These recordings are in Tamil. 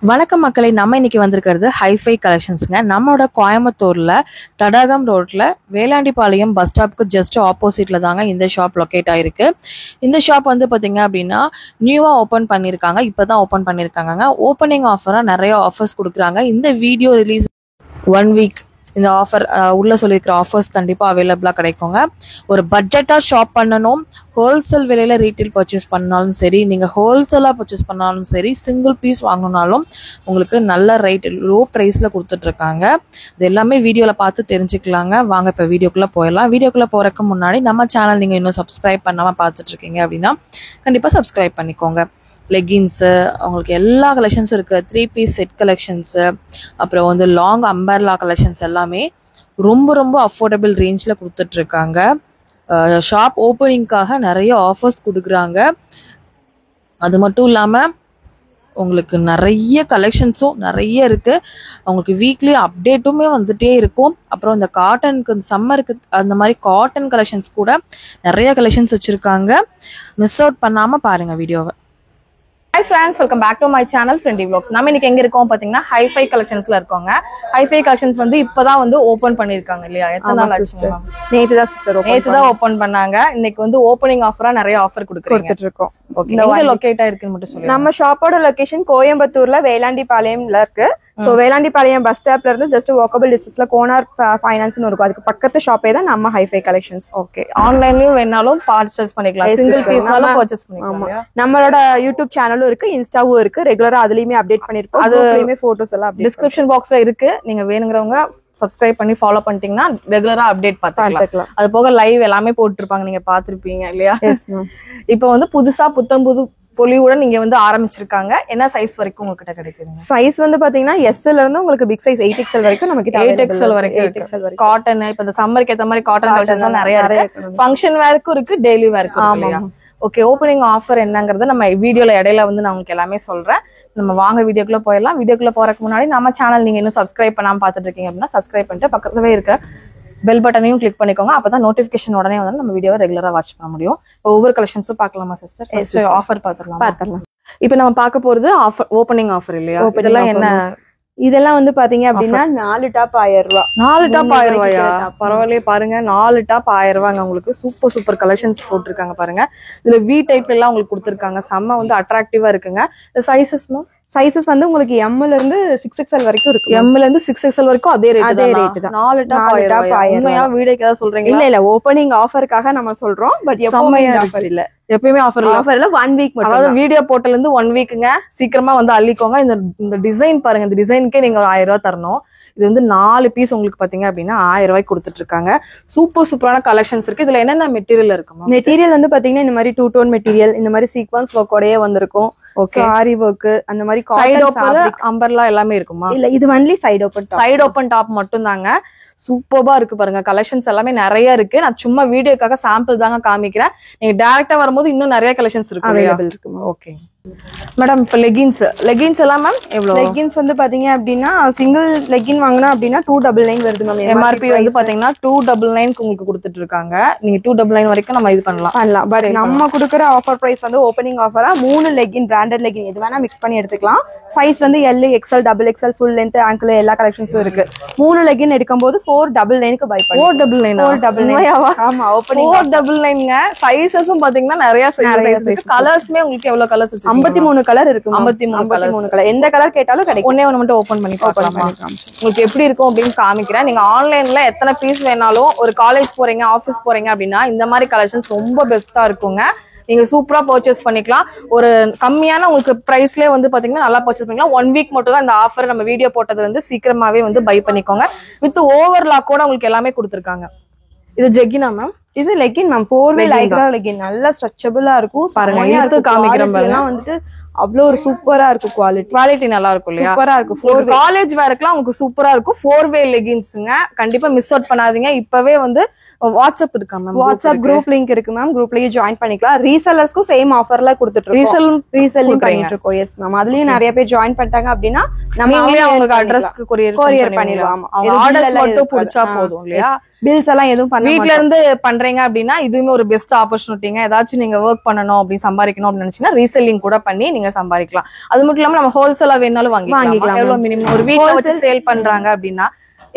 வணக்கம் மக்களை, நம்ம இன்னைக்கு வந்திருக்கிறது ஹைஃபை கலெக்ஷன்ஸ்ங்க. நம்மளோட கோயம்புத்தூர்ல தடாகம் ரோட்ல வேளாண்டிபாளையம் பஸ் ஸ்டாப்க்கு ஜஸ்ட் ஆப்போசிட்ல தாங்க இந்த ஷாப் லொக்கேட் ஆயிருக்கு. இந்த ஷாப் வந்து பாத்தீங்க அப்படின்னா நியூவா ஓபன் பண்ணிருக்காங்க. இப்பதான் ஓபன் பண்ணிருக்காங்க. ஓப்பனிங் ஆஃபரா நிறைய ஆஃபர்ஸ் கொடுக்குறாங்க. இந்த வீடியோ ரிலீஸ் 1 வீக் இந்த ஆஃபர் உள்ள சொல்லியிருக்கிற ஆஃபர்ஸ் கண்டிப்பாக அவைலபிளாக கிடைக்குங்க. ஒரு பட்ஜெட்டாக ஷாப் பண்ணணும், ஹோல்சேல் விலையில் ரீட்டைல் பர்ச்சேஸ் பண்ணாலும் சரி, நீங்கள் ஹோல்சேலாக பர்ச்சேஸ் பண்ணாலும் சரி, சிங்கிள் பீஸ் வாங்கினாலும் உங்களுக்கு நல்ல ரேட் லோ ப்ரைஸில் கொடுத்துட்ருக்காங்க. இது எல்லாமே வீடியோவில் பார்த்து தெரிஞ்சுக்கலாங்க. வாங்க இப்போ வீடியோக்குள்ளே போயிடலாம். வீடியோக்குள்ளே போகிறதுக்கு முன்னாடி நம்ம சேனல் நீங்கள் இன்னும் சப்ஸ்கிரைப் பண்ணாமல் பார்த்துட்ருக்கீங்க அப்படின்னா கண்டிப்பாக சப்ஸ்கிரைப் பண்ணிக்கோங்க. லெகின்ஸு உங்களுக்கு எல்லா கலெக்ஷன்ஸும் இருக்குது. 3 பீஸ் செட் கலெக்ஷன்ஸு, அப்புறம் வந்து லாங் அம்பர்லா கலெக்ஷன்ஸ் எல்லாமே ரொம்ப ரொம்ப அஃபோர்டபுள் ரேஞ்சில் கொடுத்துட்ருக்காங்க. ஷாப் ஓப்பனிங்காக நிறைய ஆஃபர்ஸ் கொடுக்குறாங்க. அது மட்டும் இல்லாமல் உங்களுக்கு நிறைய கலெக்ஷன்ஸும் நிறைய இருக்குது. உங்களுக்கு வீக்லி அப்டேட்டுமே வந்துகிட்டே இருக்கும். அப்புறம் இந்த காட்டனுக்கு சம்மருக்கு அந்த மாதிரி காட்டன் கலெக்ஷன்ஸ் கூட நிறைய கலெக்ஷன்ஸ் வச்சுருக்காங்க. மிஸ் அவுட் பண்ணாமல் பாருங்கள் வீடியோவை. Hi friends, welcome back to my channel Friendly Vlogs. நம்ம இன்னைக்கு எங்க இருக்கோம் பாத்தீங்கன்னா ஹைஃபை கலெக்ஷன்ஸ்ல இருக்கோங்க. ஹைஃபை கலெக்ஷன்ஸ் வந்து இப்பதான் வந்து ஓபன் பண்ணிருக்காங்க இல்லையா? எத்தனை நாள் ஆச்சு? நேத்து தான் ஓபன் பண்ணாங்க. இன்னைக்கு வந்து ஓப்பனிங் ஆஃபரா நிறைய ஆஃபர் கொடுத்துட்டு இருக்கோம். ஓகே, எங்க லொகேட் ஆயிருக்குன்னு மட்டும் சொல்லுங்க. நம்ம ஷாப்போட லொகேஷன் கோயம்புத்தூர்ல வேளாண்டிபாளையம்ல இருக்கு. சோ வேளாண்டிபாளையம் பஸ் ஸ்டாப்ல இருந்து ஜஸ்ட் வாக்கபிள் டிஸ்டன்ஸ்ல கோனார் ஃபைனான்ஸ்னு இருக்கும். அதுக்கு பக்கத்து ஷாப்பே தான் நம்ம ஹைஃபை கலெக்ஷன்ஸ். ஓகே, ஆன்லைன்லயும் வேணாலும் பர்ச்சேஸ் பண்ணிக்கலாம், சிங்கிள் பீஸ்னாலும் பர்ச்சேஸ் பண்ணிக்கலாம். நம்மளோட யூடியூப் சேனலும் இருக்கு, இன்ஸ்டாவும் இருக்கு. ரெகுலரா அதுலயுமே அப்டேட் பண்ணிருப்போம். அதுலயுமே போட்டோஸ் எல்லாம் டிஸ்கிரிப்ஷன் பாக்ஸ்ல இருக்கு. நீங்க வேணுங்கிறவங்க சப்ஸ்கிரைப் பண்ணி ஃபாலோ பண்ணிட்டீங்கன்னா ரெகுலரா அப்டேட் பார்த்துக்கலாம். அது போக லைவ் எல்லாமே போட்டுருப்பாங்க, நீங்க பாத்துருப்பீங்க இல்லையா? இப்போ வந்து புதுசா புத்தம் புது பொலிவுடன் நீங்க வந்து ஆரம்பிச்சிருக்காங்க. என்ன சைஸ் வரைக்கும் உங்ககிட்ட கிடைக்குது? சைஸ் வந்து பாத்தீங்கன்னா எஸ்ல இருந்து உங்களுக்கு பிக் சைஸ் 8XL வரைக்கும் நமக்கு 8XL வரைக்கும். காட்டன் இப்ப இந்த சம்மருக்கு ஏத்த மாதிரி காட்டன் கலெக்ஷன்ஸ் நிறைய இருக்கு. ஃபங்க்ஷன் வேர்க்கும் இருக்கு, டெய்லி வேர்க்கும் இல்லையா? ஓகே, ஓப்பனிங் ஆஃபர் என்னங்கறத நம்ம வீடியோல இடையில வந்து நான் உங்களுக்கு எல்லாமே சொல்றேன். நம்ம வாங்க வீடியோக்குள்ள போயிடலாம். வீடியோக்குள்ள போறதுக்கு முன்னாடி நம்ம சேனல் நீங்க இன்னும் சப்ஸ்கிரைப் பண்ணாம பாத்துட்டு இருக்கீங்க அப்படின்னா சப்ஸ்கிரைப் பண்ணிட்டு பக்கத்துலவே இருக்க பெல் பட்டனையும் கிளிக் பண்ணிக்கோங்க. அப்பதான் நோட்டிபிகேஷன் உடனே வந்து நம்ம வீடியோவை ரெகுலரா வாட்ச் பண்ண முடியும். ஒவ்வொரு கலெக்ஷன்ஸும் பார்க்கலாமா சிஸ்டர்? ஆஃபர் பாத்துடலாம். இப்ப நம்ம பார்க்க போறது ஆஃபர், ஓப்பனிங் ஆஃபர் இல்லையா? இதெல்லாம் என்ன? இதெல்லாம் வந்து பாத்தீங்க அப்படின்னா 4 டாப் 1000 ரூபாய். 4 டாப் 1000 ரூபாயா? பரவாயில்லையே. பாருங்க, 4 டாப் 1000 ரூபாங்க. உங்களுக்கு சூப்பர் சூப்பர் கலெக்ஷன்ஸ் போட்டிருக்காங்க பாருங்க. இதுல வி டைப்ல எல்லாம் உங்களுக்கு கொடுத்துருக்காங்க. செம்ம வந்து அட்ராக்டிவா இருக்குங்க. சைசஸ் வந்து உங்களுக்கு எம்ல இருந்து 6XL வரைக்கும் இருக்கு. எம்ல இருந்து 6XL வரைக்கும் அதே ரேட் தான். 4 டாப் 1000. உண்மையா வீடியோக்கு ஏதாவது சொல்றீங்க? இல்ல ஓப்பனிங் ஆஃபருக்காக நம்ம சொல்றோம். பட் எப்பவுமே ஆஃபர் இல்ல. எப்பயுமே ஆஃபர் இல்ல. 1 வீக் மட்டும். அதாவது வீடியோ போட்டல இருந்து 1 வீக்குங்க. சீக்கிரமா வந்து அள்ளிக்கோங்க. இந்த டிசைன் பாருங்க. இந்த டிசைனுக்கே நீங்க 1000 ரூபாய் தரணும். இது வந்து 4 பீஸ் உங்களுக்கு பாத்தீங்க அப்படின்னா 1000 ரூபாய்க்கு கொடுத்துட்டு இருக்காங்க. சூப்பர் சூப்பரான கலெக்ஷன்ஸ் இருக்கு. இதுல என்னென்ன மெட்டீரியல் இருக்குமா? மெட்டீரியல் வந்து பாத்தீங்கன்னா இந்த மாதிரி 2 டோன் மெட்டீரியல், இந்த மாதிரி சீக்வன்ஸ் ஒர்க்கோடயே வந்திருக்கும். ஓகே, ஆரி ஒர்க், அந்த மாதிரி சைடு ஓப்பன் அம்பர்லா எல்லாமே இருக்குமா? இல்ல, இது ஒன்லி சைடு ஓப்பன் டாப் மட்டும் தாங்க. சூப்பர்பா இருக்கு பாருங்க. கலெக்ஷன்ஸ் எல்லாமே நிறைய இருக்கு. நான் சும்மா வீடியோக்காக சாம்பிள் தாங்க காமிக்கிறேன். நீங்க டைரக்டா வரும்போது இன்னும் நிறைய கலெக்ஷன்ஸ் இருக்கு, அவைலபிள் இருக்கு. ஓகே மேடம், இப்ப லெகின்ஸ் எல்லாம் மேம் எவ்வளவு? லெகின்ஸ் வந்து பாத்தீங்க அப்படின்னா சிங்கிள் லெகின் வாங்கினா அப்படின்னா 299 வருது மேம். எம்ஆர்பி வந்து பாத்தீங்கன்னா 299 உங்களுக்கு கொடுத்துட்டு இருக்காங்க. நீங்க 299 வரைக்கும் நம்ம இது பண்ணலாம். பட் நம்ம கொடுக்குற ஆஃபர் பிரைஸ் வந்து ஓப்பனிங் ஆஃபரா 3 லெகின், பிராண்டட் லெகின் எது வேணா மிக்ஸ் பண்ணி எடுத்துக்கலாம். சைஸ் வந்து L, XL, XXL, full length, angle எல்லா கலெக்ஷன்ஸும் இருக்கு. 3 லெகின் எடுக்கும்போது 499க்கு பை பண்ணி 499. ஆமா, ஓப்பனிங் 499ங்க. சைஸஸும் பாத்தீங்கன்னா நிறைய சைஸ். கலர்ஸ்மே உங்களுக்கு எவ்வளவு கலர்ஸ் வச்சிருக்கீங்க? 53 கலர் இருக்கு. 53 கலர். எந்த கலர் கேட்டாலும் கிடைக்கும். ஒண்ணே ஒண்ணு மட்டும் ஓபன் பண்ணி பார்க்கலாமா? உங்களுக்கு எப்படி இருக்கும் அப்படின்னு காமிக்கிறேன். நீங்க ஆன்லைன்ல எத்தனை பீஸ் வேணாலும், ஒரு காலேஜ் போறீங்க, ஆபீஸ் போறீங்க அப்படின்னா இந்த மாதிரி கலெக்ஷன்ஸ் ரொம்ப பெஸ்டா இருக்குங்க. நீங்க சூப்பரா பர்ச்சேஸ் பண்ணிக்கலாம். ஒரு கம்மியான உங்களுக்கு பிரைஸ்லயே வந்து பாத்தீங்கன்னா நல்லா பர்ச்சேஸ் பண்ணிக்கலாம். 1 வீக் மட்டும் தான் இந்த ஆஃபர். நம்ம வீடியோ போட்டது வந்து சீக்கிரமாவே வந்து பை பண்ணிக்கோங்க. வித் ஓவர்லாக் கூட உங்களுக்கு எல்லாமே கொடுத்துருக்காங்க. இது ஜெகினா மேம்? இது லெகின் மேம். 4-வே லைக்ரா லெகின். நல்லா ஸ்ட்ரெச்சபிளா இருக்கும். பாருங்க, எடுத்து காமிக்கிறேன் பாருங்க. வந்துட்டு அவ்வளவு ஒரு சூப்பரா இருக்கும். குவாலிட்டி நல்லா இருக்கும் இல்லையா? சூப்பரா இருக்கும். காலேஜ் வேர்க்குலாம் உங்களுக்கு சூப்பரா இருக்கும். 4-வே லெகின்ஸ்ங்க. கண்டிப்பா மிஸ் அவுட் பண்ணாதீங்க. இப்பவே வந்து வாட்ஸ்அப் இருக்கா மேம்? வாட்ஸ்அப் குரூப் லிங்க் இருக்கு மேம். குரூப்லயே ஜாயின் பண்ணிக்கலாம். ரீசெல்லர்ஸ்க்கும் சேம் ஆஃபர்ல கொடுத்துட்டு இருக்கோம். ரீசெல்லிங் பண்ணிட்டு இருக்கோம். Yes ma'am. அதுலயும் நிறைய பேர் ஜாயின் பண்ணிட்டாங்க அப்படின்னா நம்ம உங்களுக்கு அட்ரஸ்க்கு கொரியர் பண்ணிடுவோம். ஆர்டர்ஸ் மட்டும் புடிச்சா போதும் இல்லையா? பில்ஸ் எல்லாம் எதுவும் பண்ண வீட்ல இருந்து பண்றீங்க வரீங்க அப்படின்னா இதுவுமே ஒரு பெஸ்ட் ஆப்பர்ச்சுனிட்டிங்க. ஏதாச்சும் நீங்க ஒர்க் பண்ணணும் அப்படி சம்பாதிக்கணும் அப்படின்னு நினைச்சீங்கன்னா ரீசெல்லிங் கூட பண்ணி நீங்க சம்பாதிக்கலாம். அது மட்டும் இல்லாம நம்ம ஹோல்சேலா வேணாலும் வாங்கிக்கலாம். எவ்வளவு மினிமம் ஒரு வீட்ல வச்சு சேல் பண்றாங்க அப்படின்னா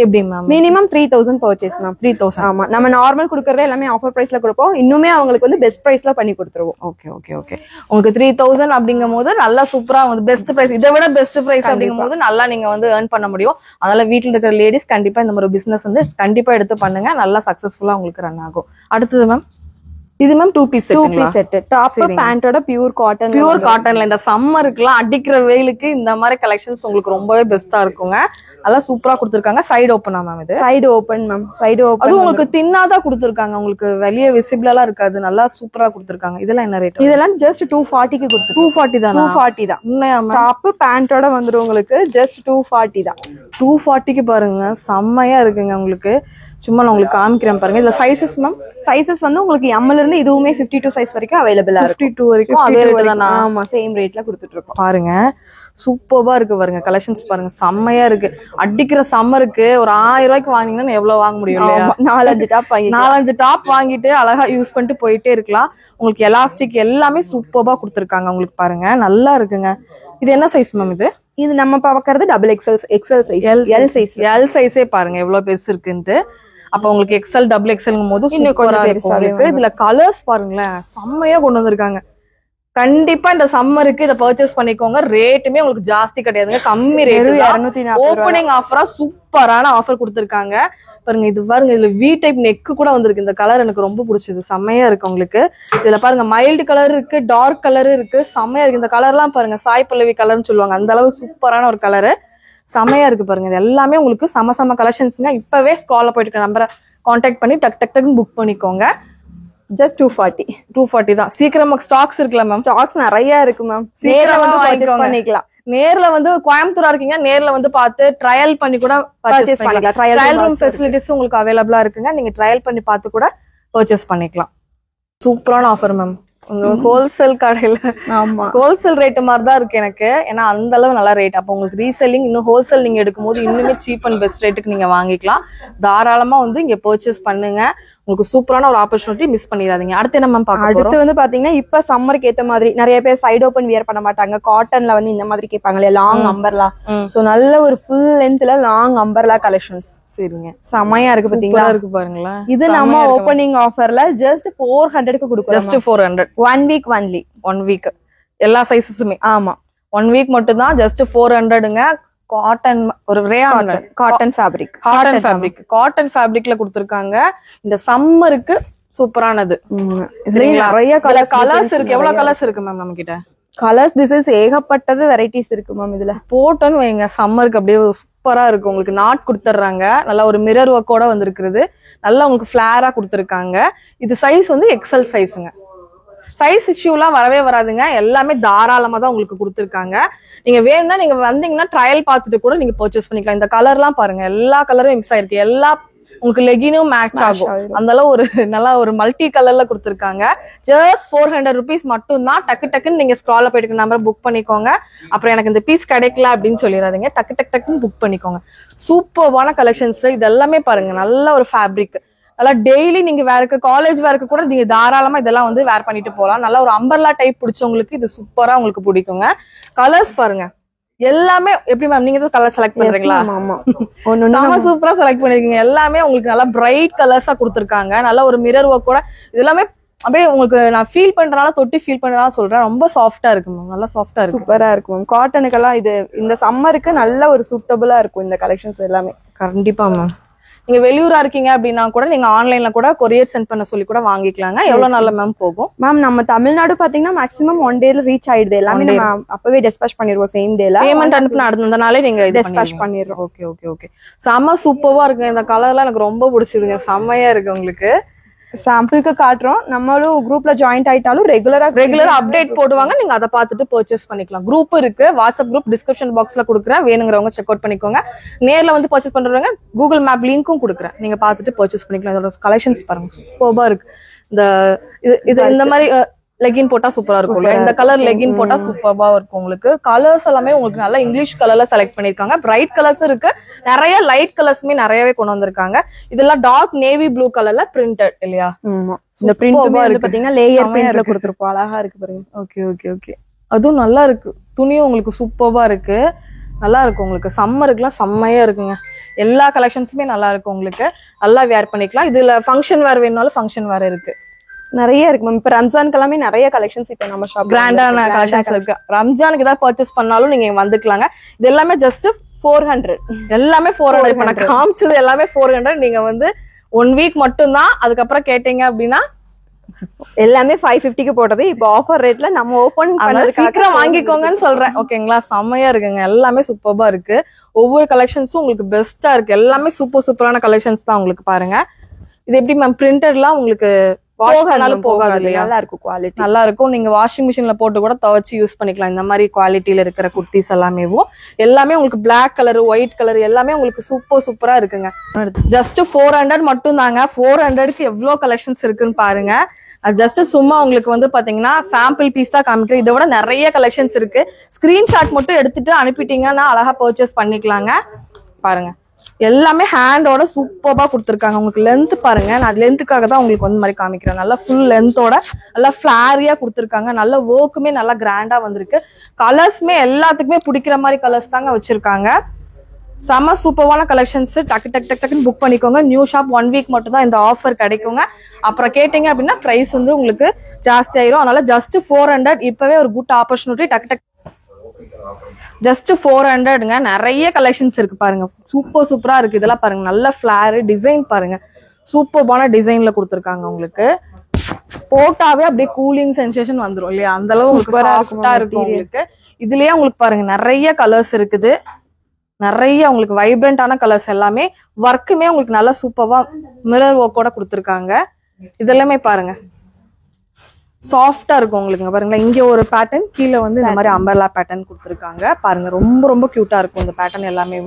எப்படி மேம்? Minimum 3000 purchase ma'am. 3000. ஆமா, நம்ம நார்மல் கொடுக்கறதே எல்லாமே ஆஃபர் பிரைஸ்ல கொடுப்போம். இன்னுமே அவங்களுக்கு வந்து பெஸ்ட் பிரைஸ்ல பண்ணி கொடுத்துருவோம். Okay okay okay. உங்களுக்கு 3000 அப்படிங்கும் போது நல்லா சூப்பரா வந்து பெஸ்ட் பிரைஸ், இதை விட பெஸ்ட் பிரைஸ் அப்படிங்கும் போது நல்லா நீங்க வந்து ஏர்ன் பண்ண முடியும். அதனால வீட்டுல இருக்கிற லேடிஸ் கண்டிப்பா இந்த மாதிரி பிசினஸ் வந்து கண்டிப்பா எடுத்து பண்ணுங்க. நல்லா சக்சஸ்ஃபுல்லா உங்களுக்கு ரன் ஆகும். அடுத்தது மேம், இது மேம் 2 பீஸ் செட். டாப் பேண்டோட பியூர் காட்டன்ல இந்த சம்மருக்குலாம் அடிக்கிற வெயிலுக்கு இந்த மாதிரி கலெக்ஷன்ஸ் உங்களுக்கு ரொம்பவே பெஸ்டா இருக்குங்க. அதெல்லாம் சூப்பரா கொடுத்துருக்காங்க. சைடு ஓப்பனா மேம்? இது side open ma'am. Side open. அது உங்களுக்கு தின்னாதான் கொடுத்துருக்காங்க, உங்களுக்கு வெளியே விசிபிளா இருக்காது. நல்லா சூப்பரா கொடுத்துருக்காங்க. இதெல்லாம் என்ன ரேட்? இதெல்லாம் ஜஸ்ட் 240க்கு கொடுத்து. 240 தான். 240 தான். டாப் பேண்டோட வந்துரும் உங்களுக்கு ஜஸ்ட் 240 தான். 240க்கு பாருங்க, செம்மையா இருக்குங்க. உங்களுக்கு சும்மா நான் உங்களுக்கு காமிக்கிறேன் பாருங்க. இதுல சைசஸ் மேம்? சைசஸ் வந்து உங்களுக்கு எம்ல இருந்து இதுவுமே 52 சைஸ் வரைக்கும் அவைலபிளா இருக்கு. 52 வரைக்கும் அதே ரேட் தான். ஆமா, சேம் ரேட்ல கொடுத்துட்டு இருக்கோம். பாருங்க சூப்பர்பா இருக்கு பாருங்க. கலெக்ஷன்ஸ் பாருங்க, செம்மையா இருக்கு. அடிக்கிற சம்மருக்கு ஒரு 1000 ரூபாய்க்கு வாங்கினீங்கன்னா எவ்வளவு வாங்க முடியும் இல்லையா? 4-5 டாப் வாங்கிட்டு அழகா யூஸ் பண்ணிட்டு போயிட்டே இருக்கலாம். உங்களுக்கு எலாஸ்டிக் எல்லாமே சூப்பர்பா கொடுத்துருக்காங்க. உங்களுக்கு பாருங்க நல்லா இருக்குங்க. இது என்ன சைஸ் மேம்? இது நம்ம பாக்குறது XXL சைஸ். எல் சைஸே பாருங்க எவ்வளவு பெருசு இருக்குன்ட்டு. அப்ப உங்களுக்கு XL XXLங்கும் போது இன்னும் கொஞ்சம் பெருசா இருக்கு. இதுல கலர்ஸ் பாருங்களேன், செம்மையா கொண்டு வந்திருக்காங்க. கண்டிப்பா இந்த சம்மருக்கு இதை பர்ச்சேஸ் பண்ணிக்கோங்க. ரேட்டுமே உங்களுக்கு ஜாஸ்தி கிடையாதுங்க, கம்மி ரேட். 240. ஓப்பனிங் ஆஃபரா சூப்பரான ஆஃபர் கொடுத்துருக்காங்க பாருங்க. இது பாருங்க, இதுல வி டைப் நெக்கு கூட வந்திருக்கு. இந்த கலர் எனக்கு ரொம்ப பிடிச்சது, செம்மையா இருக்கு உங்களுக்கு. இதுல பாருங்க மைல்டு கலர் இருக்கு, டார்க் கலர் இருக்கு, செம்மையா இருக்கு. இந்த கலர்லாம் பாருங்க சாய் பல்லவி கலர்னு சொல்லுவாங்க, அந்த அளவு சூப்பரான ஒரு கலரு, செம்மையா இருக்கு பாருங்க. இது எல்லாமே உங்களுக்கு சம கலெக்ஷன்ஸ்ங்க. இப்பவே ஸ்க்ரால்ல போயிட்டு இருக்க நம்பரை கான்டாக்ட் பண்ணி டக்குன்னு புக் பண்ணிக்கோங்க. ஜஸ்ட் 240 தான். சீக்கிரமா ஸ்டாக்ஸ் இருக்குல்ல மேம்? ஸ்டாக்ஸ் நிறைய இருக்கு மேம். நேர்ல வந்து பர்ச்சேஸ் பண்ணிக்கலாம். நேர்ல வந்து கோயம்புத்தூரா இருக்கீங்க, நேர்ல வந்து பார்த்து ட்ரையல் பண்ணி கூட பர்ச்சேஸ் பண்ணிக்கலாம். ட்ரையல் ரூம் ஃபெசிலிட்டிஸ் உங்களுக்கு அவைலபிளா இருக்குங்க. நீங்க ட்ரையல் பண்ணி பார்த்து கூட பர்ச்சேஸ் பண்ணிக்கலாம். சூப்பரான ஆஃபர் மேம். உங்க ஹோல்சேல் கடையில ஹோல்சேல் ரேட் மாதிரி தான் இருக்கு எனக்கு, ஏன்னா அந்த அளவு நல்ல ரேட். அப்போ உங்களுக்கு ரீசெல்லிங் இன்னும் ஹோல்சேல் நீங்க எடுக்கும் போது இன்னுமே சீப் அண்ட் பெஸ்ட் ரேட்டுக்கு நீங்க வாங்கிக்கலாம். தாராளமா வந்து இங்க பர்ச்சேஸ் பண்ணுங்க. உங்களுக்கு சூப்பரான ஒரு ஆப்பர்ச்சுனிட்டி, மிஸ் பண்ணிடாதீங்க. அடுத்து என்ன மேம் பார்க்க போறோம்? அடுத்து வந்து பாத்தீங்கன்னா இப்ப சம்மருக்கு ஏத்த மாதிரி நிறைய பேர் சைடு ஓபன் வியர் பண்ண மாட்டாங்க. காட்டன்ல வந்து இந்த மாதிரி கேட்பாங்களே, லாங் அம்பர்லா. சோ நல்ல ஒரு ஃபுல் லென்த்ல லாங் அம்பர்லா கலெக்ஷன்ஸ். சரிங்க, செமையா இருக்கு பாத்தீங்களா? இருக்கு பாருங்களா. இது நம்ம ஓபனிங் ஆஃபர்ல ஜஸ்ட் 400க்கு கொடுக்குறோம். ஜஸ்ட் 400. 1 week only. 1 வீக் எல்லா சைஸஸுமே. ஆமா, 1 வீக் மட்டும் தான். ஜஸ்ட் 400ங்க. காட்டன், ஒரு ரேயான் காட்டன் ஃபேப்ரிக். காட்டன் ஃபேப்ரிக்ல கொடுத்திருக்காங்க. இந்த சம்மருக்கு சூப்பரானது. நிறைய கலர்ஸ் இருக்கு. எவ்வளவு கலர்ஸ் இருக்கு மேம் நம்ம கிட்ட? கலர்ஸ் டிசைன்ஸ் ஏகப்பட்டது வெரைட்டிஸ் இருக்கு மேம். இதுல போட்டோன்னு வைங்க, சம்மருக்கு அப்படியே சூப்பரா இருக்கு. உங்களுக்கு நாட் கொடுத்துட்றாங்க, நல்லா ஒரு மிரர் ஒர்க்கோட வந்திருக்கிறது. நல்லா உங்களுக்கு ஃபிளாரா கொடுத்துருக்காங்க. இது சைஸ் வந்து XL சைஸுங்க. சைஸ் இஷ்யூலாம் வரவே வராதுங்க. எல்லாமே தாராளமா தான் உங்களுக்கு கொடுத்துருக்காங்க. நீங்க வேணும்னா நீங்க வந்தீங்கன்னா ட்ரையல் பார்த்துட்டு கூட நீங்க பர்ச்சேஸ் பண்ணிக்கலாம். இந்த கலர்லாம் பாருங்க, எல்லா கலரும் மிக்ஸ் ஆயிருக்கு. எல்லா உங்களுக்கு லெகினும் மேட்ச் ஆகும். அந்த அளவு ஒரு நல்லா ஒரு மல்டி கலர்ல கொடுத்துருக்காங்க. ஜஸ்ட் 400 rupees மட்டும் தான். டக்குன்னு நீங்க ஸ்க்ரால்ல போயிட்டு நம்பர் புக் பண்ணிக்கோங்க. அப்புறம் எனக்கு இந்த பீஸ் கிடைக்கல அப்படின்னு சொல்லிடாதீங்க. டக்குன்னு புக் பண்ணிக்கோங்க. சூப்பர்வான கலெக்ஷன்ஸ். இது எல்லாமே பாருங்க, நல்ல ஒரு ஃபேப்ரிக். நல்லா டெய்லி நீங்க வேருக்கு, காலேஜ் வேருக்கு கூட நீங்க தாராளமா இதெல்லாம் வந்து வேர் பண்ணிட்டு போகலாம். நல்லா ஒரு அம்பர்லா டைப் பிடிச்சவங்களுக்கு இது சூப்பரா உங்களுக்கு பிடிக்குங்க. கலர்ஸ் பாருங்க, எல்லாமே எப்படி மேம் நீங்க தான் கலர் செலக்ட் பண்றீங்களா? செம சூப்பரா செலக்ட் பண்ணிருக்கீங்க. எல்லாமே உங்களுக்கு நல்லா பிரைட் கலர்ஸா கொடுத்துருக்காங்க. நல்லா ஒரு மிரர் ஒர்க் கூட. இது எல்லாமே அப்படியே உங்களுக்கு நான் ஃபீல் பண்றதுனால, தொட்டி ஃபீல் பண்றதுனால சொல்றேன், ரொம்ப சாஃப்டா இருக்கு மேம். நல்லா சாஃப்டா இருக்கு, சூப்பரா இருக்கும் மேம். காட்டனுக்கெல்லாம் இது இந்த சம்மருக்கு நல்ல ஒரு சூட்டபிளா இருக்கும் இந்த கலெக்ஷன்ஸ் எல்லாமே. கண்டிப்பா மேம். நீங்க வெளியூரா இருக்கீங்க அப்படின்னா கூட நீங்க ஆன்லைன்ல கூட கொரியர் சென்ட் பண்ண சொல்லி கூட வாங்கிக்கலாங்க. எவ்வளவு நாள்ல மேம் போகும் மேம்? நம்ம தமிழ்நாடு பாத்தீங்கன்னா மேக்ஸிமம் 1 டேல ரீச் ஆயிடுது. எல்லாமே நம்ம அப்பவே டிஸ்பேச் பண்ணிடுவோம். சேம் டேல பேமெண்ட் அனுப்புன அடுத்த நாளே நீங்க டிஸ்பேச் பண்ணிடுறோம். ஓகே. செம சூப்பரா இருக்கு. இந்த கலர்லாம் எனக்கு ரொம்ப பிடிச்சதுங்க. செம்மையா இருக்கு. உங்களுக்கு சாம்பிளுக்கு காட்டுறோம். நம்மளும் குரூப்ல ஜாயின்ட் ஆயிட்டாலும் ரெகுலரா அப்டேட் போடுவாங்க. நீங்க அதை பார்த்துட்டு பர்ச்சேஸ் பண்ணிக்கலாம். குரூப் இருக்கு, வாட்ஸ்அப் குரூப் டிஸ்கிரிப்ஷன் பாக்ஸ்ல கொடுக்குறேன். வேணுங்கிறவங்க செக் அவுட் பண்ணிக்கோங்க. நேர்ல வந்து பர்ச்சேஸ் பண்றவங்க கூகுள் மேப் லிங்க்கும் கொடுக்குறேன். நீங்க பார்த்துட்டு பர்ச்சேஸ் பண்ணிக்கலாம். இதோட கலெக்ஷன்ஸ் பாருங்க, சூப்பர்பா இருக்கு. இந்த மாதிரி லெகின் போட்டா சூப்பரா இருக்கும். இந்த கலர் லெகின் போட்டா சூப்பரா இருக்கும். உங்களுக்கு கலர்ஸ் எல்லாமே உங்களுக்கு நல்லா இங்கிலீஷ் கலர்ல செலக்ட் பண்ணிருக்காங்க. பிரைட் கலர்ஸ் இருக்கு, நிறைய லைட் கலர்ஸ்மே நிறையவே கொண்டு வந்திருக்காங்க. இதெல்லாம் டார்க் நேவி ப்ளூ கலர்ல பிரிண்டட் இல்லையா? இந்த பிரிண்ட் பாத்தீங்கன்னா லேயர் பிரிண்ட்ல கொடுத்திருப்போம். அழகா இருக்கு பாருங்க. ஓகே ஓகே ஓகே, அதுவும் நல்லா இருக்கு. துணியும் உங்களுக்கு சூப்பரா இருக்கு, நல்லா இருக்கும். உங்களுக்கு சம்மருக்குலாம் செம்மையா இருக்குங்க. எல்லா கலெக்ஷன்ஸுமே நல்லா இருக்கும். உங்களுக்கு நல்லா வேர் பண்ணிக்கலாம். இதுல ஃபங்க்ஷன் வேர் வேணும்னாலும் ஃபங்க்ஷன் வேர் இருக்கு, நிறைய இருக்கு மேம். இப்ப ரம்ஜானுக்கு எல்லாமே நிறைய கலெக்ஷன்ஸ் இப்ப நம்ம ஷாப் கிராண்டான கலெக்ஷன்ஸ் இருக்கு. ரம்ஜானுக்கு ஏதாவது பர்ச்சேஸ் பண்ணாலும் நீங்க வந்துக்கலாங்க. இது எல்லாமே ஜஸ்ட் 400, எல்லாமே 400. இப்ப நான் காமிச்சது எல்லாமே 400. நீங்க வந்து 1 வீக் மட்டும் தான், அதுக்கப்புறம் கேட்டீங்க அப்படின்னா எல்லாமே 550க்கு போட்டது. இப்போ ஆஃபர் ரேட்ல நம்ம ஓபன் பண்ணது சீக்கிரம் வாங்கிக்கோங்கன்னு சொல்றேன். ஓகேங்களா? செம்மையா இருக்குங்க, எல்லாமே சூப்பர்பா இருக்கு. ஒவ்வொரு கலெக்ஷன்ஸும் உங்களுக்கு பெஸ்டா இருக்கு. எல்லாமே சூப்பரான கலெக்ஷன்ஸ் தான். உங்களுக்கு பாருங்க, இது எப்படி மேம் பிரிண்டட்லாம் உங்களுக்கு வாஷ் பண்ணாலும் போகாது இல்லையா? நல்லா இருக்கும், குவாலிட்டி நல்லா இருக்கும். நீங்க வாஷிங் மிஷின்ல போட்டு கூட துவைச்சு யூஸ் பண்ணிக்கலாம். இந்த மாதிரி குவாலிட்டியில இருக்கிற குர்த்திஸ் எல்லாமே உங்களுக்கு பிளாக் கலர், ஒயிட் கலர் எல்லாமே உங்களுக்கு சூப்பரா இருக்குங்க. ஜஸ்ட் 400 மட்டும் தாங்க. 400க்கு எவ்வளவு கலெக்ஷன்ஸ் இருக்குன்னு பாருங்க. அது ஜஸ்ட் சும்மா உங்களுக்கு வந்து பாத்தீங்கன்னா சாம்பிள் பீஸ் தான் காமிக்கிறேன். இதை விட நிறைய கலெக்ஷன்ஸ் இருக்கு. ஸ்கிரீன்ஷாட் மட்டும் எடுத்துட்டு அனுப்பிட்டீங்கன்னா அழகா பர்ச்சேஸ் பண்ணிக்கலாங்க. பாருங்க, எல்லாமே ஹேண்டோட சூப்பரா கொடுத்துருக்காங்க. உங்களுக்கு லென்த் பாருங்க, நான் லென்த்துக்காக தான் உங்களுக்கு வந்து மாதிரி காமிக்கிறேன். நல்லா ஃபுல் லென்த்தோட நல்லா ஃபிளாரியா கொடுத்துருக்காங்க. நல்ல ஒர்க்குமே நல்லா கிராண்டா வந்திருக்கு. கலர்ஸ்மே எல்லாத்துக்குமே பிடிக்கிற மாதிரி கலர்ஸ் தாங்க வச்சிருக்காங்க. செம சூப்பரான கலெக்ஷன்ஸ். டக்குன்னு புக் பண்ணிக்கோங்க. நியூ ஷாப் 1 வீக் மட்டும் தான் இந்த ஆஃபர் கிடைக்குங்க. அப்புறம் கேட்டீங்க அப்படின்னா பிரைஸ் வந்து உங்களுக்கு ஜாஸ்தி ஆயிரும். அதனால ஜஸ்ட் 400 இப்பவே ஒரு குட் ஆப்பர்ச்சுனிட்டி. டக்கு ஜஸ்ட் 400ங்க. நிறைய கலெக்ஷன்ஸ் இருக்கு பாருங்க, சூப்பரா இருக்கு. இதெல்லாம் பாருங்க, நல்ல ஃபிளார் டிசைன் பாருங்க, சூப்பரான டிசைன்ல கொடுத்துருக்காங்க. உங்களுக்கு போட்டாவே அப்படியே கூலிங் சென்சேஷன் வந்துரும் இல்லையா? அந்த அளவு உங்களுக்கு சாஃப்டா இருக்கும். உங்களுக்கு இதுலயே உங்களுக்கு பாருங்க நிறைய கலர்ஸ் இருக்குது. நிறைய உங்களுக்கு வைப்ரண்டான கலர்ஸ் எல்லாமே. ஒர்க்குமே உங்களுக்கு நல்லா சூப்பரா மிரர் ஒர்க்கோட கொடுத்துருக்காங்க. இதெல்லாமே பாருங்க சாஃப்டா இருக்கும் உங்களுக்கு. பாருங்களேன், இங்க ஒரு பேட்டர்ன், கீழே வந்து இந்த மாதிரி அம்பர்லா பேட்டர்ன் கொடுத்துருக்காங்க. பாருங்க, ரொம்ப கியூட்டா இருக்கும் இந்த பேட்டர்ன் எல்லாமே.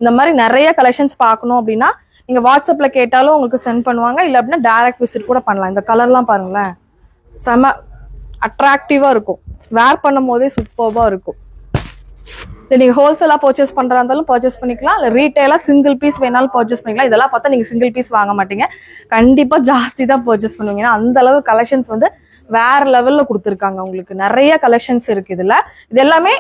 இந்த மாதிரி நிறைய கலெக்ஷன்ஸ் பார்க்கணும் அப்படின்னா நீங்க வாட்ஸ்அப்ல கேட்டாலும் உங்களுக்கு சென்ட் பண்ணுவாங்க. இல்ல அப்படின்னா டைரக்ட் விசிட் கூட பண்ணலாம். இந்த கலர்லாம் பாருங்களேன், செம அட்ராக்டிவா இருக்கும். வேர் பண்ணும் போதே சூப்பர்பா இருக்கும். நீங்க ஹோல்சேலா பர்ச்சேஸ் பண்றதா இருந்தாலும் பர்ச்சேஸ் பண்ணிக்கலாம். இல்ல ரீட்டைலா சிங்கிள் பீஸ் வேணாலும் பர்ச்சேஸ் பண்ணிக்கலாம். இதெல்லாம் பார்த்தா நீங்க சிங்கிள் பீஸ் வாங்க மாட்டீங்க, கண்டிப்பா ஜாஸ்தி தான் பர்ச்சேஸ் பண்ணுவீங்க. ஏன்னா அந்த அளவு கலெக்ஷன்ஸ் வந்து வேற லெவல்ல கொடுத்துருக்காங்க. உங்களுக்கு நிறைய கலெக்ஷன்ஸ் இருக்கு இதுல. இது எல்லாமே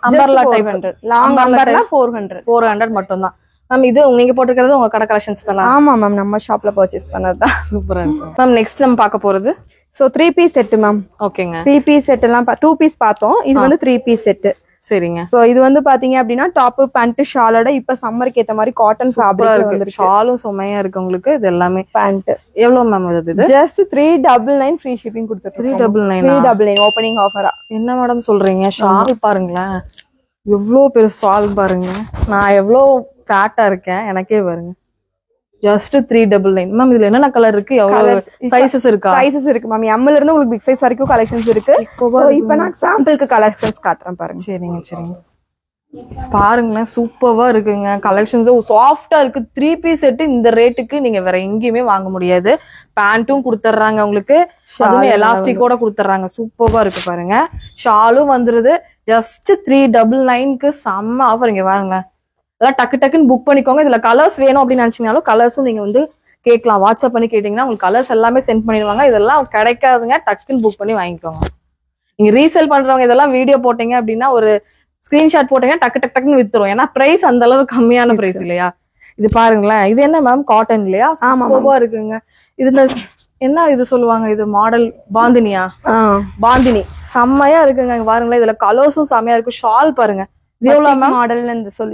அம்பர்லா டைப். லாங் அம்பர்லா 400 மட்டும் தான் மேம். இது நீங்க போட்டுக்கிறது உங்க கடை கலெக்ஷன்ஸ் தானா? ஆமா மேம், நம்ம ஷாப்ல பர்ச்சேஸ் பண்ணதுதான். சூப்பரா இருக்கும் மேம். நெக்ஸ்ட் நம்ம பார்க்க போறது 3 பீஸ் செட் மேம். ஓகேங்க, 3 பீஸ் செட் எல்லாம் 2 பீஸ் பார்த்தோம். இது வந்து 3 பீஸ் செட். சரிங்க. சோ இது வந்து பாத்தீங்க அப்படின்னா டாப் பேண்ட் ஷாலோட இப்ப சம்மருக்கு ஏத்த மாதிரி காட்டன் ஃபேப்ரிக் இருக்கு. ஷாலும் செமையா இருக்கு உங்களுக்கு. இது எல்லாமே பேண்ட் எவ்வளவு மேம் இது? ஜஸ்ட் 399 ஃப்ரீ ஷிப்பிங் கொடுத்துருக்கோம். 399 ஓபனிங் ஆஃபரா? என்ன மேடம் சொல்றீங்க? ஷால் பாருங்களேன், எவ்வளவு பெரிய ஷால் பாருங்க. நான் எவ்வளவு ஃபேட்டா இருக்கேன் எனக்கே பாருங்க. Just 399 ma'am. இதுல என்னென்ன கலர் இருக்கு, எவ்வளவு சைஸஸ் இருக்கா? சைஸஸ் இருக்கு மேம். எம்ல இருந்து உங்களுக்கு பிக் சைஸ் வரைக்கும் கலெக்ஷன்ஸ் இருக்கு. இப்போ நான் சாம்பிளுக்கு கலெக்ஷன்ஸ் காட்டுறேன் பாருங்க. சரிங்க. பாருங்களேன், சூப்பரா இருக்குங்க. கலெக்ஷன்ஸ் சாஃப்டா இருக்கு. 3 பீஸ் செட் இந்த ரேட்டுக்கு நீங்க வேற எங்கேயுமே வாங்க முடியாது. பேண்ட்டும் கொடுத்துட்றாங்க உங்களுக்கு, அதுவுமே எலாஸ்டிக்கோட கொடுத்துட்றாங்க. சூப்பரா இருக்கு பாருங்க. ஷாலும் வந்துருது. ஜஸ்ட் 399க்கு செம்ம ஆஃபர். இங்க பாருங்க, அதெல்லாம் டக்குன்னு புக் பண்ணிக்கோங்க. இதுல கலர்ஸ் வேணும் அப்படின்னு நினைச்சீங்கனாலும் கலர்ஸும் நீங்க வந்து கேட்கலாம். வாட்ஸ்அப் பண்ணி கேட்டீங்கன்னா உங்களுக்கு கலர்ஸ் எல்லாமே சென்ட் பண்ணிடுவாங்க. இதெல்லாம் கிடைக்காதுங்க, டக்குன்னு புக் பண்ணி வாங்கிக்கோங்க. நீங்க ரீசேல் பண்றவங்க இதெல்லாம் வீடியோ போட்டீங்க அப்படின்னா ஒரு ஸ்கிரீன்ஷாட் போட்டீங்கன்னா டக்குன்னு வித்துரும். ஏன்னா பிரைஸ் அந்த அளவு கம்மியான பிரைஸ் இல்லையா? இது பாருங்களேன், இது என்ன மேம்? காட்டன் இல்லையா? சூப்பரா இருக்குங்க. இது என்ன இது சொல்லுவாங்க, இது மாடல் பாந்தினியா? பாந்தினி செம்மையா இருக்குங்க. பாருங்களேன், இதுல கலர்ஸும் செம்மையா இருக்கு. ஷால் பாருங்க, மாடல்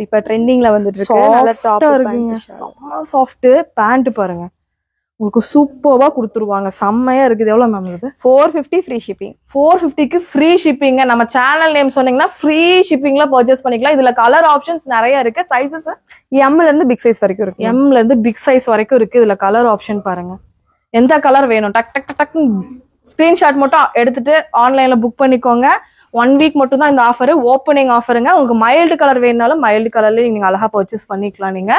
இப்ப ட்ரெண்டிங்ல வந்துட்டு இருக்குங்க. செம்ம சாஃப்ட் பேண்ட் பாருங்க, உங்களுக்கு சூப்பரா கொடுத்துருவாங்க. செம்மையா இருக்குது. எவ்வளவு மேம் இது? 450 ஃப்ரீ ஷிப்பிங். 450க்கு ஃப்ரீ ஷிப்பிங். நம்ம சேனல் நேம் சொன்னீங்கன்னா ஃப்ரீ ஷிப்பிங்ல பர்ச்சேஸ் பண்ணிக்கலாம். இதுல கலர் ஆப்ஷன்ஸ் நிறைய இருக்கு. சைஸஸ் எம்ல இருந்து பிக் சைஸ் வரைக்கும் இருக்கு. எம்ல இருந்து பிக் சைஸ் வரைக்கும் இருக்கு. இதுல கலர் ஆப்ஷன் பாருங்க, எந்த கலர் வேணும் டக்கு ஸ்கிரீன்ஷாட் மட்டும் எடுத்துட்டு ஆன்லைன்ல புக் பண்ணிக்கோங்க. 1 வீக் மட்டும் தான் இந்த ஆஃபர், ஓப்பனிங் ஆஃபருங்க. உங்களுக்கு மைல்டு கலர் வேணும்னாலும் மைல்டு கலர்ல நீங்க அழகா பர்ச்சேஸ் பண்ணிக்கலாம். நீங்க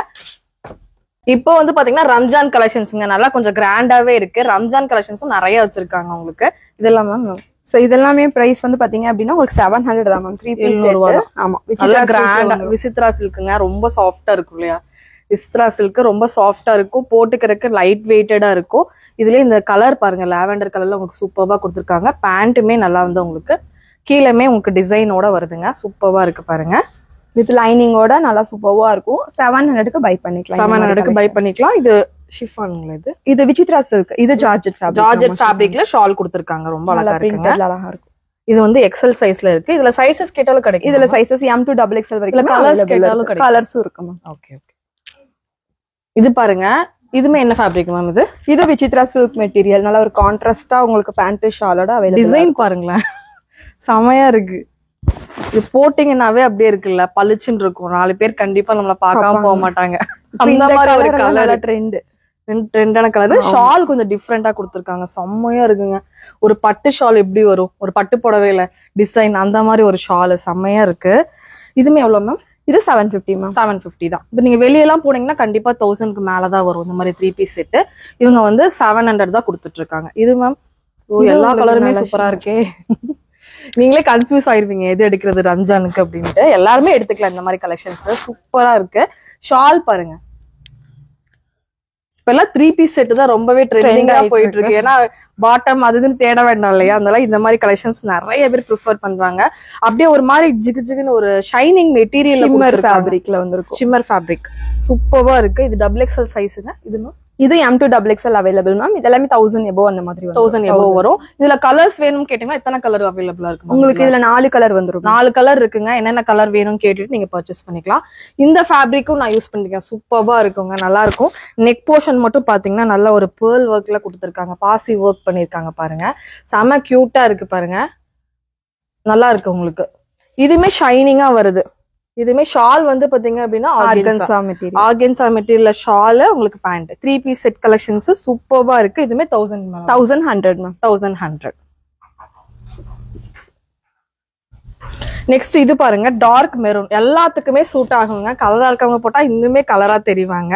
இப்போ வந்து பாத்தீங்கன்னா ரம்ஜான் கலெக்ஷன்ஸ்ங்க, நல்லா கொஞ்சம் கிராண்டாவே இருக்கு. ரம்ஜான் கலெக்ஷன்ஸும் நிறைய வச்சிருக்காங்க உங்களுக்கு. இதெல்லாம் மேம் சோ இதெல்லாமே பிரைஸ் வந்து பாத்தீங்க அப்படின்னா உங்களுக்கு 700 தான் மேம் 3 பீஸ் செட். ஆமா நல்லா கிராண்டா விசித்ரா சில்க்குங்க, ரொம்ப சாஃப்டா இருக்கும் இல்லையா? விசித்ரா சில்க் ரொம்ப சாஃப்டா இருக்கும், போட்டுக்கிறதுக்கு லைட் வெயிட்டடா இருக்கும். இதுலயே இந்த கலர் பாருங்க, லாவெண்டர் கலர்ல உங்களுக்கு சூப்பர்வா கொடுத்துருக்காங்க. பேண்ட்டுமே நல்லா வந்து உங்களுக்கு கீழமே உங்களுக்கு டிசைனோட வருதுங்க, சூப்பர்வா இருக்கு பாருங்க. வித் லைனிங்கோட நல்லா சூப்பர்வா இருக்கும். 700க்கு பை பண்ணிக்கலாம். 700க்கு பை பண்ணிக்கலாம். இது ஷிஃபானுங்களா? இது விசித்ரா சில்க். இது ஜார்ஜெட் ஃபேப்ரிக். ஜார்ஜெட் ஃபேப்ரிக்ல ஷால் கொடுத்துருக்காங்க, ரொம்ப அழகா இருக்குங்க, அழகா இருக்கும். இது வந்து எக்ஸல் சைஸ்ல இருக்கு. இதுல சைஸஸ் கேட்டாலும் கிடைக்கும். இதுல சைஸஸ் M to XXL வரைக்கும் கலர்ஸ் கேட்டாலும் கிடைக்கும். கலர்ஸும் இருக்கு மேம். Okay okay. இது பாருங்க, இதுமே என்ன ஃபேப்ரிக் மேம்? இது விசித்ரா சில்க் மெட்டீரியல். நல்ல ஒரு கான்ட்ராஸ்டா உங்களுக்கு பேண்ட் ஷாலோட அவைலபிள். டிசைன் பாருங்களேன், செமையா இருக்கு. இது போட்டீங்கன்னாவே அப்படியே இருக்குல்ல, பளிச்சுன்னு இருக்கும். 4 பேர் கண்டிப்பா நம்மள பார்க்காம போக மாட்டாங்க. அந்த மாதிரி ஒரு கலர் ட்ரெண்டான கலர். ஷால் கொஞ்சம் டிஃப்ரெண்டா கொடுத்துருக்காங்க, செம்மையா இருக்குங்க. ஒரு பட்டு ஷால் எப்படி வரும், ஒரு பட்டு புடவையில டிசைன், அந்த மாதிரி ஒரு ஷால் செம்மையா இருக்கு. இதுமே எவ்வளவு மேம்? இது 750 மேம். 750 தான். இப்போ நீங்க வெளியெல்லாம் போனீங்கன்னா கண்டிப்பா 1000க்கு மேலதான் வரும் இந்த மாதிரி 3 பீஸ் செட்டு. இவங்க வந்து 700 தான் கொடுத்துட்டு இருக்காங்க. இது மேம் எல்லா கலருமே சூப்பரா இருக்கே. நீங்களே கன்ஃபியூஸ் ஆயிருவீங்க எது எடுக்கிறது ரம்ஜானுக்கு அப்படின்ட்டு. எல்லாருமே எடுத்துக்கலாம் இந்த மாதிரி கலெக்ஷன்ஸ், சூப்பரா இருக்கு. ஷால் பாருங்க, இப்ப எல்லாம் 3 பீஸ் செட் தான் ரொம்பவே ட்ரெண்டிங்கா போயிட்டு இருக்கு. ஏன்னா பாட்டம் அதுன்னு தேட வேண்டாம் இல்லையா? அதனால இந்த மாதிரி கலெக்ஷன்ஸ் நிறைய பேர் ப்ரிஃபர் பண்றாங்க. அப்படியே ஒரு மாதிரி ஜிகு ஜிகுன்னு ஒரு ஷைனிங் மெட்டீரியல் ஷிம்மர் ஃபேப்ரிக்ல வந்திருக்கும். ஷிம்மர் ஃபேப்ரிக் சூப்பர்வா இருக்கு. இது XXL சைஸுங்க. இது M to XXL available ma'am. இது எல்லாமே 1000 எபோ அந்த மாதிரி வரும். 1000 எபோ வரும். இதுல கலர்ஸ் வேணும்னு கேட்டீங்கன்னா எத்தனை கலர் அவைலபிளா இருக்கு? உங்களுக்கு இதுல 4 கலர் வந்துரும். 4 கலர் இருக்குங்க. என்னென்ன கலர் வேணும்னு கேட்டுட்டு நீங்க பர்ச்சேஸ் பண்ணிக்கலாம். இந்த ஃபேப்ரிக்கும் நான் யூஸ் பண்ணிருக்கேன், சூப்பர்வா இருக்குங்க, நல்லா இருக்கும். நெக் போர்ஷன் மட்டும் பாத்தீங்கன்னா நல்ல ஒரு பேர்ல் ஒர்க்ல கொடுத்துருக்காங்க, பாசி ஒர்க் பண்ணிருக்காங்க பாருங்க, செம கியூட்டா இருக்கு பாருங்க, நல்லா இருக்கு உங்களுக்கு. இதுமே ஷைனிங்கா வருது. இதுமே ஷால் வந்து பாத்தீங்க அப்படின்னா ஆர்கன்சா மெட்டீரியல் ஷால், உங்களுக்கு பேண்ட். 3 பீஸ் செட் கலெக்ஷன்ஸ் சூப்பர்வா இருக்கு. இதுமே 1100. நெக்ஸ்ட் இது பாருங்க, டார்க் மெரூன். எல்லாத்துக்குமே சூட் ஆகுங்க, கலரா இருக்கவங்க போட்டா இன்னுமே கலரா தெரிவாங்க,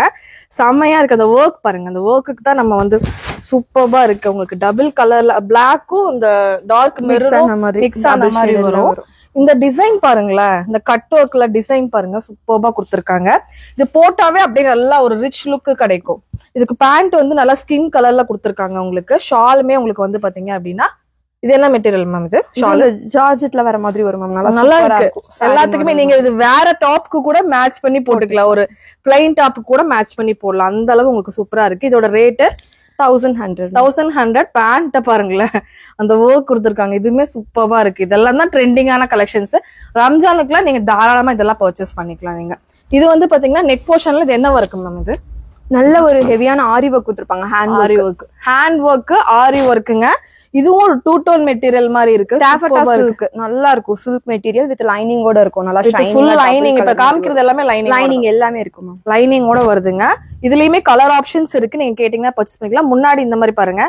செம்மையா இருக்கு. அந்த ஒர்க் பாருங்க, அந்த ஒர்க்குக்கு தான் நம்ம வந்து சூப்பர்வா இருக்கு. உங்களுக்கு டபுள் கலர்ல பிளாக்கும் இந்த டார்க் மெரூன் மிக்ஸ் ஆன மாதிரி வரும். இந்த டிசைன் பாருங்களேன், இந்த கட் ஒர்க்ல டிசைன் பாருங்க, சூப்பர்பா கொடுத்துருக்காங்க. இது போட்டாவே அப்படியே நல்லா ஒரு ரிச் லுக் கிடைக்கும். இதுக்கு பேண்ட் வந்து நல்லா ஸ்கின் கலர்ல கொடுத்துருக்காங்க. உங்களுக்கு ஷாலுமே உங்களுக்கு வந்து பாத்தீங்க அப்படின்னா இது என்ன மெட்டீரியல் மேம்? இது ஷால் ஜார்ஜெட்ல வர மாதிரி வரும் மேம், நல்லா இருக்கு. எல்லாத்துக்குமே நீங்க இது வேற டாப்க்கு கூட மேட்ச் பண்ணி போட்டுக்கலாம், ஒரு பிளைன் டாப்க்கு கூட மேட்ச் பண்ணி போடலாம், அந்த அளவு உங்களுக்கு சூப்பரா இருக்கு. இதோட ரேட்டு 1100. பேண்ட் பாருங்களேன், அந்த ஒர்க் கொடுத்துருக்காங்க, இதுவுமே சூப்பர்வா இருக்கு. இதெல்லாம் தான் ட்ரெண்டிங்கான கலெக்ஷன்ஸ். ரம்ஜானுக்குலாம் நீங்க தாராளமா இதெல்லாம் பர்ச்சேஸ் பண்ணிக்கலாம் நீங்க. இது வந்து பாத்தீங்கன்னா நெக் போர்ஷன்ல இது என்ன ஒர்க் மேம்? இது நல்ல ஒரு ஹெவியான ஆரி ஒர்க் கொடுத்துருப்பாங்க, ஹேண்ட் ஒர்க் ஆரி ஒர்க்குங்க. இதுவும் ஒரு 2 டோன் மெட்டீரியல் மாதிரி இருக்கு, நல்லா இருக்கும். சில்க் மெட்டீரியல் வித் லைனிங்கோட இருக்கும், நல்லா ஃபுல் லைனிங். இப்ப காமிக்கிறது எல்லாமே லைனிங் எல்லாமே இருக்கும், லைனிங்கோட வருதுங்க. இதுலயுமே கலர் ஆப்ஷன்ஸ் இருக்கு, நீங்க கேட்டீங்கன்னா பர்ச்சேஸ் பண்ணிக்கலாம். முன்னாடி இந்த மாதிரி பாருங்க,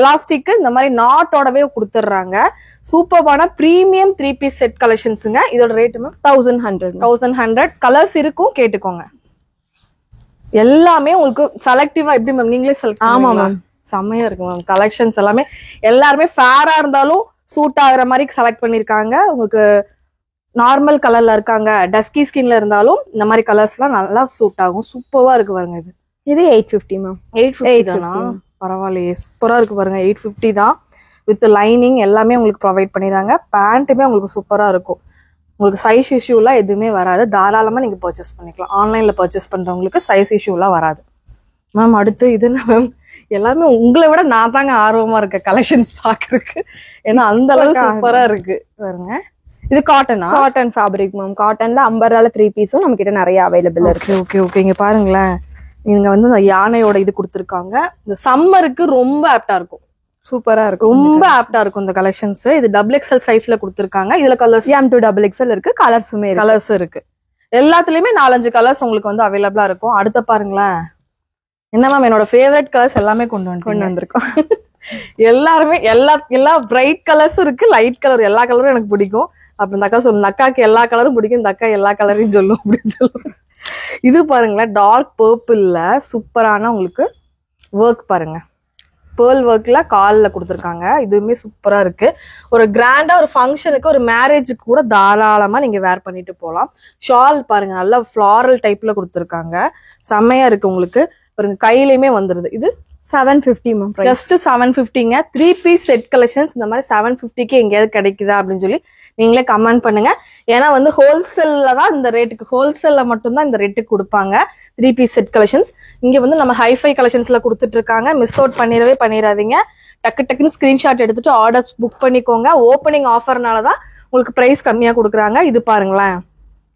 எலாஸ்டிக் இந்த மாதிரி நாட்டோடவே கொடுத்துடுறாங்க. சூப்பர்பான பிரீமியம் 3 பீஸ் செட் கலெக்ஷன்ஸுங்க. இதோட ரேட் 1100. கலர்ஸ் இருக்கும், கேட்டுக்கோங்க. எல்லாமே உங்களுக்கு செலக்டிவா எப்படி மேம் நீங்களே செலக்ட்? ஆமா மேம், செம்மையா இருக்கு மேம் கலெக்ஷன்ஸ் எல்லாமே. எல்லாருமே ஃபேரா இருந்தாலும் சூட் ஆகுற மாதிரி செலக்ட் பண்ணிருக்காங்க. உங்களுக்கு நார்மல் கலர்ல இருக்காங்க, டஸ்கி ஸ்கின்ல இருந்தாலும் இந்த மாதிரி கலர்ஸ் எல்லாம் நல்லா சூட் ஆகும். சூப்பரா இருக்கு பாருங்க. இது 850 மேம். 850 பரவாயில்லையே, சூப்பரா இருக்கு பாருங்க. 850 தான் வித் லைனிங் எல்லாமே உங்களுக்கு ப்ரொவைட் பண்ணிடுறாங்க. பேண்ட்டுமே உங்களுக்கு சூப்பரா இருக்கும். உங்களுக்கு சைஸ் இஷ்யூலாம் எதுவுமே வராது, தாராளமா நீங்க பர்ச்சேஸ் பண்ணிக்கலாம். ஆன்லைன்ல பர்ச்சேஸ் பண்றவங்களுக்கு சைஸ் இஷ்யூலாம் வராது. மேம் அடுத்து இது என்ன மேம்? எல்லாமே உங்களை விட நான் தாங்க ஆர்வமா இருக்கேன் கலெக்ஷன்ஸ் பாக்குறதுக்கு, ஏன்னா அந்த அளவுக்கு சூப்பரா இருக்கு பாருங்க. இது காட்டன் ஃபேப்ரிக் மேம். காட்டன்ல அம்பர்லால 3 பீஸும் நம்ம கிட்ட நிறைய அவைலபிள் இருக்கு. ஓகே இங்க பாருங்களேன், இங்க வந்து இந்த யானையோட இது கொடுத்துருக்காங்க. இந்த சம்மருக்கு ரொம்ப ஆப்டா இருக்கும், சூப்பரா இருக்கும், ரொம்ப ஆப்டா இருக்கும் இந்த கலெக்ஷன்ஸ். இது XXL சைஸ்ல கொடுத்துருக்காங்க. இதுல கலர்ஸ் M to XXL இருக்கு, கலர்ஸ் இருக்கு. எல்லாத்துலயுமே 4-5 கலர்ஸ் உங்களுக்கு வந்து அவைலபிளா இருக்கும். அடுத்த பாருங்களேன், என்ன மேம் என்னோட ஃபேவரட் கலர்ஸ் எல்லாமே கொண்டு வந்திருக்கோம். எல்லாருமே எல்லா பிரைட் கலர்ஸ் இருக்கு, லைட் கலர், எல்லா கலரும் எனக்கு பிடிக்கும். அப்ப இந்த அக்கா சொல்லும், அக்காக்கு எல்லா கலரும் பிடிக்கும், இந்த அக்கா எல்லா கலரையும் சொல்லும் அப்படின்னு சொல்லுவோம். இது பாருங்களேன், டார்க் பர்பிள்ல சூப்பரான உங்களுக்கு ஒர்க் பாருங்க, பேர்ல் ஒர்க்ல கால்ல கொடுத்துருக்காங்க. இதுவுமே சூப்பரா இருக்கு. ஒரு கிராண்டா ஒரு ஃபங்க்ஷனுக்கு ஒரு மேரேஜுக்கு கூட தாராளமா நீங்க வேர் பண்ணிட்டு போகலாம். ஷால் பாருங்க நல்லா ஃபிளாரல் டைப்ல கொடுத்துருக்காங்க. செம்மையா இருக்கு உங்களுக்கு. பாருங்க கையிலயுமே வந்துருது. இது 750 மேம். ஜஸ்ட் 750ங்க. 3 பீஸ் செட் கலெக்ஷன்ஸ் இந்த மாதிரி 750க்கு எங்கேயாவது கிடைக்குதா அப்படின்னு சொல்லி நீங்களே கமெண்ட் பண்ணுங்க. ஏன்னா வந்து ஹோல்சேல்ல தான் இந்த ரேட்டுக்கு, ஹோல்சேல்ல மட்டும்தான் இந்த ரேட்டுக்கு கொடுப்பாங்க 3 பீஸ் செட் கலெக்ஷன்ஸ். இங்க வந்து நம்ம ஹைஃபை கலெக்ஷன்ஸ்ல கொடுத்துட்டு இருக்காங்க. மிஸ் அவுட் பண்ணிடாதீங்க. டக்குன்னு ஸ்கிரீன்ஷாட் எடுத்துட்டு ஆர்டர் புக் பண்ணிக்கோங்க. ஓப்பனிங் ஆஃபர்னால தான் உங்களுக்கு பிரைஸ் கம்மியா கொடுக்குறாங்க. இது பாருங்களேன்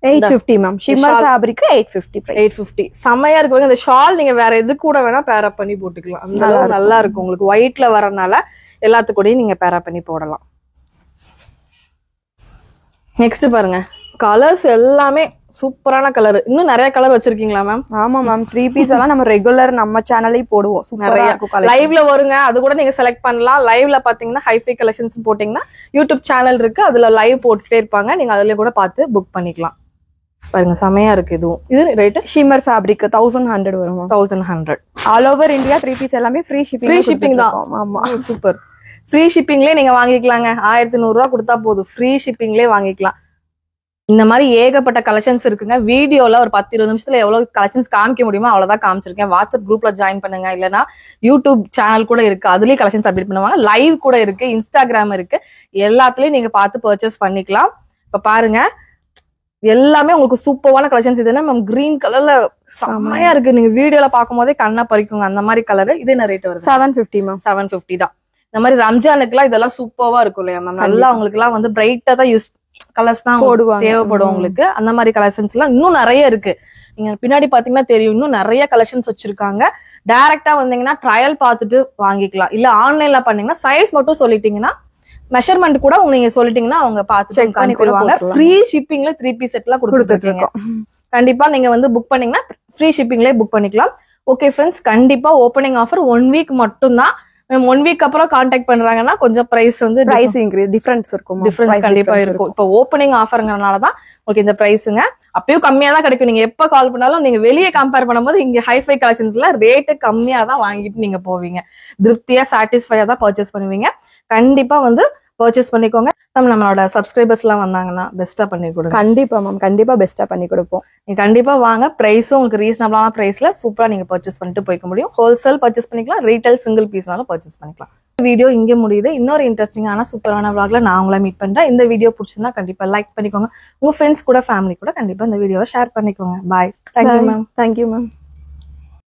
850 மேம். Shimmer fabric 850 price. 850 செம்மையா இருக்கு. இந்த ஷால் நீங்க வேற எது கூட வேணா பேர் அப் பண்ணி போட்டுக்கலாம். அந்த அளவு நல்லா இருக்கும் உங்களுக்கு. ஒயிட்ல வரனால எல்லாத்துக்கூடயும் நீங்க பேர் அப் பண்ணி போடலாம். நெக்ஸ்ட் பாருங்க கலர்ஸ் எல்லாமே சூப்பரான கலர். இன்னும் நிறைய கலர் வச்சிருக்கீங்களா மேம்? ஆமா மேம். 3 பீஸ் எல்லாம் நம்ம ரெகுலர் நம்ம சேனல்லே போடுவோம். நிறைய லைவ்ல வருங்க. அது கூட நீங்க செலக்ட் பண்ணலாம். லைவ்ல பாத்தீங்கன்னா ஹைஃபை கலெக்ஷன்ஸ் போட்டீங்கன்னா யூடியூப் சேனல் இருக்கு. அதுல லைவ் போட்டுட்டே இருப்பாங்க. நீங்க அதுல கூட பார்த்து புக் பண்ணிக்கலாம். பாருங்க செமையா இருக்கு. இதுவும் இது ரேட் ஷிம்மர் ஃபேப்ரிக் 1100 வரும். 1100 ஆல் ஓவர் இந்தியா 3 பீஸ் எல்லாமே ஃப்ரீ ஷிப்பிங் தான். ஆமா சூப்பர். ஃப்ரீ ஷிப்பிங்லயே நீங்க வாங்கிக்கலாங்க. 1100 ரூபா கொடுத்தா போதும். ஃப்ரீ ஷிப்பிங்லயே வாங்கிக்கலாம். இந்த மாதிரி ஏகப்பட்ட கலெக்ஷன்ஸ் இருக்குங்க. வீடியோல ஒரு 10-20 நிமிஷத்துல எவ்வளவு கலெக்ஷன்ஸ் காமிக்க முடியுமோ அவ்வளவுதான் காமிச்சிருக்கேன். வாட்ஸ்அப் குரூப்ல ஜாயின் பண்ணுங்க. இல்லைன்னா யூடியூப் சேனல் கூட இருக்கு. அதுலயே கலெக்ஷன்ஸ் அப்டேட் பண்ணுவாங்க. லைவ் கூட இருக்கு. இன்ஸ்டாகிராம் இருக்கு. எல்லாத்துலயும் நீங்க பார்த்து பர்ச்சேஸ் பண்ணிக்கலாம். இப்ப பாருங்க எல்லாமே உங்களுக்கு சூப்பரான கலெக்ஷன்ஸ். இது என்ன கிரீன் கலர்ல செம்மையா இருக்கு. நீங்க வீடியோல பார்க்கும் போதே கண்ணா பறிக்குங்க அந்த மாதிரி கலர். இது என்ன ரேட் வருது? 750 மேம். 750 தான். இந்த மாதிரி ரம்ஜானுக்குலாம் இதெல்லாம் சூப்பரா இருக்கும் இல்லையா மேம்? நல்லா உங்களுக்கு எல்லாம் வந்து பிரைட்டா தான் யூஸ் கலர்ஸ் தான் தேவைப்படும் உங்களுக்கு. அந்த மாதிரி கலெக்ஷன்ஸ் எல்லாம் இன்னும் நிறைய இருக்கு. நீங்க பின்னாடி பாத்தீங்கன்னா தெரியும். இன்னும் நிறைய கலெக்ஷன்ஸ் வச்சிருக்காங்க. டைரக்டா வந்தீங்கன்னா ட்ரையல் பார்த்துட்டு வாங்கிக்கலாம். இல்ல ஆன்லைன்ல பண்ணீங்கன்னா சைஸ் மட்டும் சொல்லிட்டீங்கன்னா மெஷர்மெண்ட் கூட நீங்க சொல்லிட்டீங்கன்னா அவங்க பார்த்து செக் பண்ணி கொடுப்பாங்க. ஃப்ரீ ஷிப்பிங்ல 3 பீஸ் செட் எல்லாம் கொடுத்துருக்கீங்க. கண்டிப்பா நீங்க வந்து புக் பண்ணீங்கன்னா ஃப்ரீ ஷிப்பிங்லயே புக் பண்ணிக்கலாம். ஓகே ஃப்ரெண்ட்ஸ், கண்டிப்பா ஓப்பனிங் ஆஃபர் 1 வீக் மட்டும் தான். 1 வீக் அப்புறம் கான்டாக்ட் பண்றாங்கன்னா கொஞ்சம் பிரைஸ் வந்து டிஃபரன்ஸ் இருக்கும். டிஃபரன்ஸ் கண்டிப்பா இருக்கும். இப்போ ஓப்பனிங் ஆஃபர்ங்கறனாலதான் உங்களுக்கு இந்த பிரைஸுங்க. அப்பயும் கம்மியா தான் கிடைக்கும். நீங்க எப்ப கால் பண்ணாலும் நீங்க வெளியே கம்பேர் பண்ணும்போது இங்க ஹைஃபை கலெக்ஷன்ஸ்ல ரேட்டு கம்மியா தான் வாங்கிட்டு நீங்க போவீங்க. திருப்தியா சாட்டிஸ்ஃபையா தான் பர்ச்சேஸ் பண்ணுவீங்க. கண்டிப்பா வந்து பர்ச்சேஸ் பண்ணிக்கோங்க. நம்மளோட சப்ஸ்கிரைபர்ஸ் எல்லாம் வந்தாங்கன்னா பெஸ்டா பண்ணி கொடுங்க. கண்டிப்பா மேம். கண்டிப்பா பெஸ்டா பண்ணி கொடுப்போம். நீங்க கண்டிப்பா வாங்க. பிரைஸும் உங்களுக்கு ரீசனபிளான பிரைஸ்ல சூப்பரா நீங்க பர்ச்சேஸ் பண்ணிட்டு போய்க்க முடியும். ஹோல்சேல் பர்ச்சேஸ் பண்ணிக்கலாம். ரீட்டைல் சிங்கிள் பீஸ்னாலும் பர்ச்சேஸ் பண்ணிக்கலாம். வீடியோ இங்க முடியுது. இன்னொரு இன்ட்ரெஸ்டிங்கான சூப்பரான vlogல நான் உங்களை மீட் பண்றேன். இந்த வீடியோ பிடிச்சிருந்தா கண்டிப்பா லைக் பண்ணிக்கோங்க. உங்க ஃப்ரெண்ட்ஸ் கூட ஃபேமிலி கூட கண்டிப்பா இந்த வீடியோவை ஷேர் பண்ணிக்கோங்க. Bye. Thank you ma'am. Thank you ma'am.